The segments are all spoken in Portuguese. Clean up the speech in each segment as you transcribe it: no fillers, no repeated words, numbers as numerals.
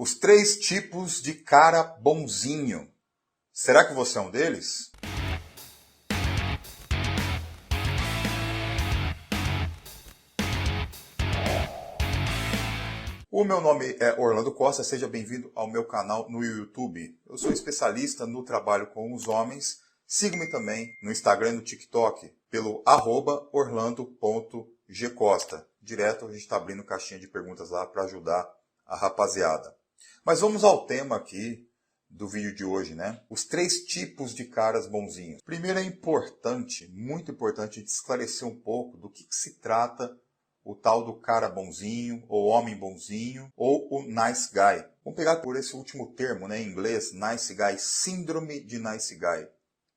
Os 3 tipos de cara bonzinho. Será que você é um deles? O meu nome é Orlando Costa, seja bem-vindo ao meu canal no YouTube. Eu sou especialista no trabalho com os homens. Siga-me também no Instagram e no TikTok pelo @orlando.gcosta. Direto a gente está abrindo caixinha de perguntas lá para ajudar a rapaziada. Mas vamos ao tema aqui do vídeo de hoje, né? Os 3 tipos de caras bonzinhos. Primeiro é importante, muito importante, esclarecer um pouco do que se trata o tal do cara bonzinho, ou homem bonzinho, ou o nice guy. Vamos pegar por esse último termo, né, em inglês, nice guy, síndrome de nice guy.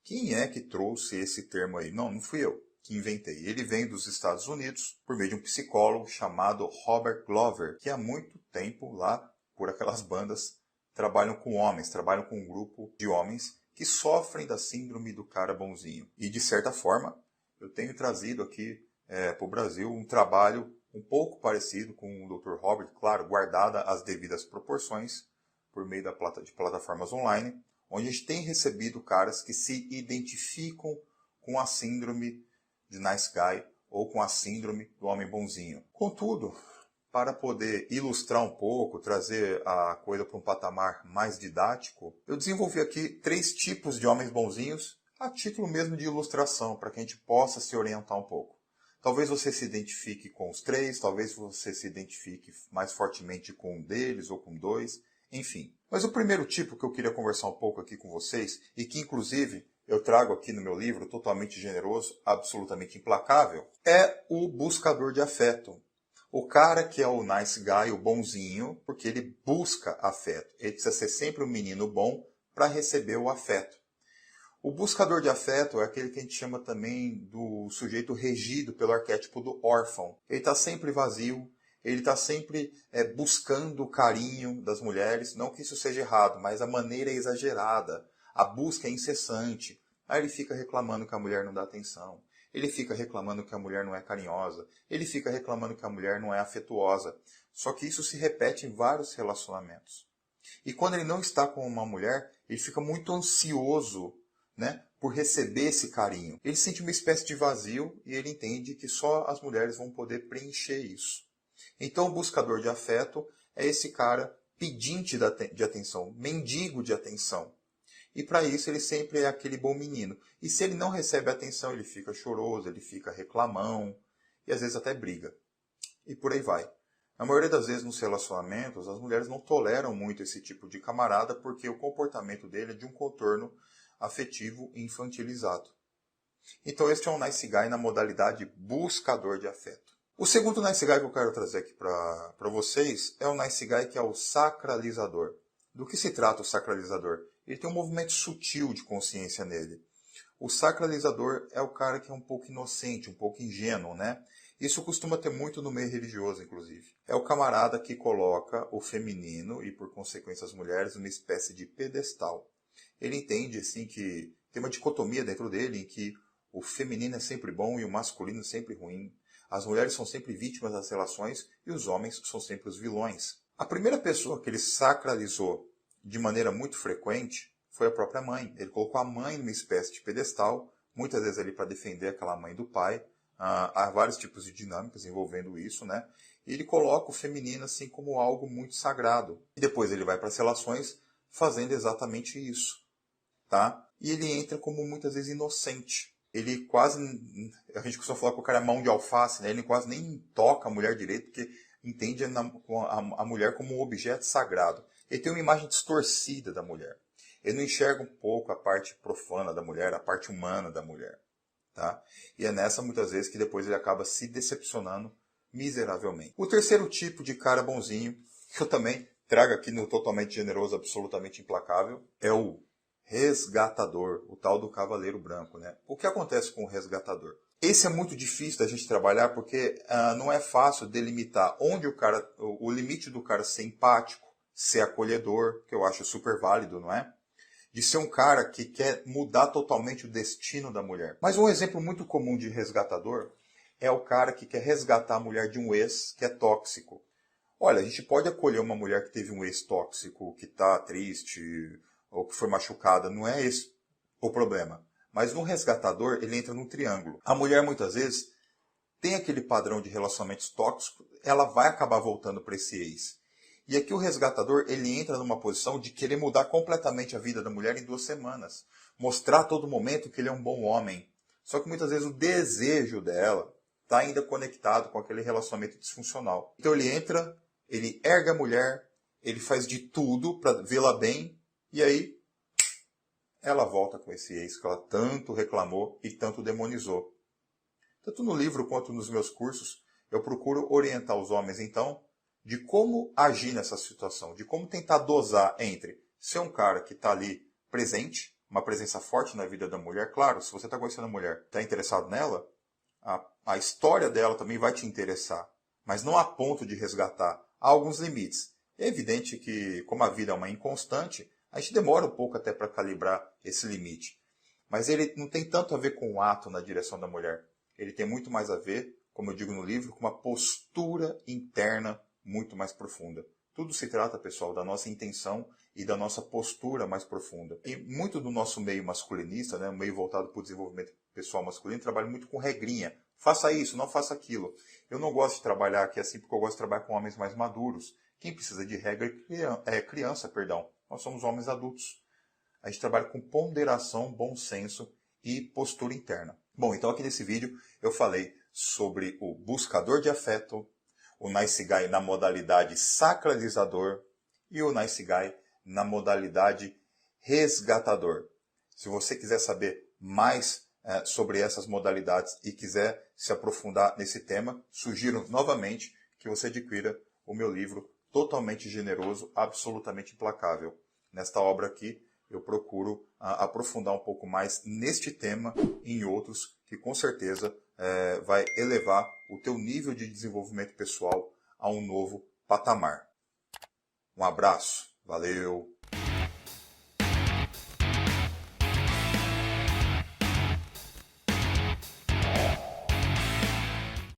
Quem é que trouxe esse termo aí? Não fui eu que inventei. Ele vem dos Estados Unidos por meio de um psicólogo chamado Robert Glover, que há muito tempo lá, por aquelas bandas, trabalham com homens, trabalham com um grupo de homens que sofrem da síndrome do cara bonzinho. E de certa forma, eu tenho trazido aqui para o Brasil um trabalho um pouco parecido com o Dr. Robert, claro, guardada as devidas proporções, por meio de plataformas online, onde a gente tem recebido caras que se identificam com a síndrome de nice guy ou com a síndrome do homem bonzinho. Contudo, para poder ilustrar um pouco, trazer a coisa para um patamar mais didático, eu desenvolvi aqui 3 tipos de homens bonzinhos, a título mesmo de ilustração, para que a gente possa se orientar um pouco. Talvez você se identifique com os 3, talvez você se identifique mais fortemente com um deles ou com 2, enfim. Mas o primeiro tipo que eu queria conversar um pouco aqui com vocês, e que inclusive eu trago aqui no meu livro, Totalmente Generoso, Absolutamente Implacável, é o buscador de afeto. O cara que é o nice guy, o bonzinho, porque ele busca afeto. Ele precisa ser sempre um menino bom para receber o afeto. O buscador de afeto é aquele que a gente chama também do sujeito regido pelo arquétipo do órfão. Ele está sempre vazio, ele está sempre buscando o carinho das mulheres. Não que isso seja errado, mas a maneira é exagerada. A busca é incessante. Aí ele fica reclamando que a mulher não dá atenção. Ele fica reclamando que a mulher não é carinhosa. Ele fica reclamando que a mulher não é afetuosa. Só que isso se repete em vários relacionamentos. E quando ele não está com uma mulher, ele fica muito ansioso, né, por receber esse carinho. Ele sente uma espécie de vazio e ele entende que só as mulheres vão poder preencher isso. Então o buscador de afeto é esse cara pedinte de atenção, mendigo de atenção. E para isso ele sempre é aquele bom menino. E se ele não recebe atenção, ele fica choroso, ele fica reclamão e às vezes até briga. E por aí vai. Na maioria das vezes nos relacionamentos, as mulheres não toleram muito esse tipo de camarada porque o comportamento dele é de um contorno afetivo e infantilizado. Então este é um nice guy na modalidade buscador de afeto. O segundo nice guy que eu quero trazer aqui para vocês é o nice guy que é o sacralizador. Do que se trata o sacralizador? Ele tem um movimento sutil de consciência nele. O sacralizador é o cara que é um pouco inocente, um pouco ingênuo, né? Isso costuma ter muito no meio religioso, inclusive. É o camarada que coloca o feminino e, por consequência, as mulheres numa espécie de pedestal. Ele entende, assim, que tem uma dicotomia dentro dele em que o feminino é sempre bom e o masculino é sempre ruim. As mulheres são sempre vítimas das relações e os homens são sempre os vilões. A primeira pessoa que ele sacralizou de maneira muito frequente foi a própria mãe. Ele colocou a mãe numa espécie de pedestal, muitas vezes ali para defender aquela mãe do pai. Há vários tipos de dinâmicas envolvendo isso, né? E ele coloca o feminino assim como algo muito sagrado. E depois ele vai para as relações fazendo exatamente isso, tá? E ele entra como muitas vezes inocente. Ele quase, a gente costuma falar que o cara é mão de alface, né? Ele quase nem toca a mulher direito, porque entende a mulher como um objeto sagrado. Ele tem uma imagem distorcida da mulher. Ele não enxerga um pouco a parte profana da mulher, a parte humana da mulher. Tá? E é nessa, muitas vezes, que depois ele acaba se decepcionando miseravelmente. O terceiro tipo de cara bonzinho, que eu também trago aqui no Totalmente Generoso, Absolutamente Implacável, é o resgatador, o tal do cavaleiro branco. Né? O que acontece com o resgatador? Esse é muito difícil da gente trabalhar porque não é fácil delimitar onde o limite do cara ser empático, ser acolhedor, que eu acho super válido, não é? De ser um cara que quer mudar totalmente o destino da mulher. Mas um exemplo muito comum de resgatador é o cara que quer resgatar a mulher de um ex que é tóxico. Olha, a gente pode acolher uma mulher que teve um ex tóxico, que está triste, ou que foi machucada, não é esse o problema. Mas no resgatador, ele entra num triângulo. A mulher, muitas vezes, tem aquele padrão de relacionamentos tóxicos, ela vai acabar voltando para esse ex. E aqui o resgatador, ele entra numa posição de querer mudar completamente a vida da mulher em 2 semanas. Mostrar a todo momento que ele é um bom homem. Só que muitas vezes o desejo dela está ainda conectado com aquele relacionamento disfuncional. Então ele entra, ele ergue a mulher, ele faz de tudo para vê-la bem, e aí ela volta com esse ex que ela tanto reclamou e tanto demonizou. Tanto no livro quanto nos meus cursos, eu procuro orientar os homens, então, de como agir nessa situação, de como tentar dosar entre ser um cara que está ali presente, uma presença forte na vida da mulher. Claro, se você está conhecendo a mulher, está interessado nela, a história dela também vai te interessar, mas não a ponto de resgatar. Há alguns limites. É evidente que, como a vida é uma inconstante, a gente demora um pouco até para calibrar esse limite. Mas ele não tem tanto a ver com o ato na direção da mulher. Ele tem muito mais a ver, como eu digo no livro, com uma postura interna muito mais profunda. Tudo se trata, pessoal, da nossa intenção e da nossa postura mais profunda. E muito do nosso meio masculinista, né, o meio voltado para o desenvolvimento pessoal masculino, trabalha muito com regrinha. Faça isso, não faça aquilo. Eu não gosto de trabalhar aqui assim porque eu gosto de trabalhar com homens mais maduros. Quem precisa de regra é criança, perdão. Nós somos homens adultos. A gente trabalha com ponderação, bom senso e postura interna. Bom, então aqui nesse vídeo eu falei sobre o buscador de afeto, o Nice Guy na modalidade sacralizador e o Nice Guy na modalidade resgatador. Se você quiser saber mais sobre essas modalidades e quiser se aprofundar nesse tema, sugiro novamente que você adquira o meu livro totalmente generoso, absolutamente implacável. Nesta obra aqui, eu procuro aprofundar um pouco mais neste tema e em outros que com certeza vai elevar o teu nível de desenvolvimento pessoal a um novo patamar. Um abraço, valeu!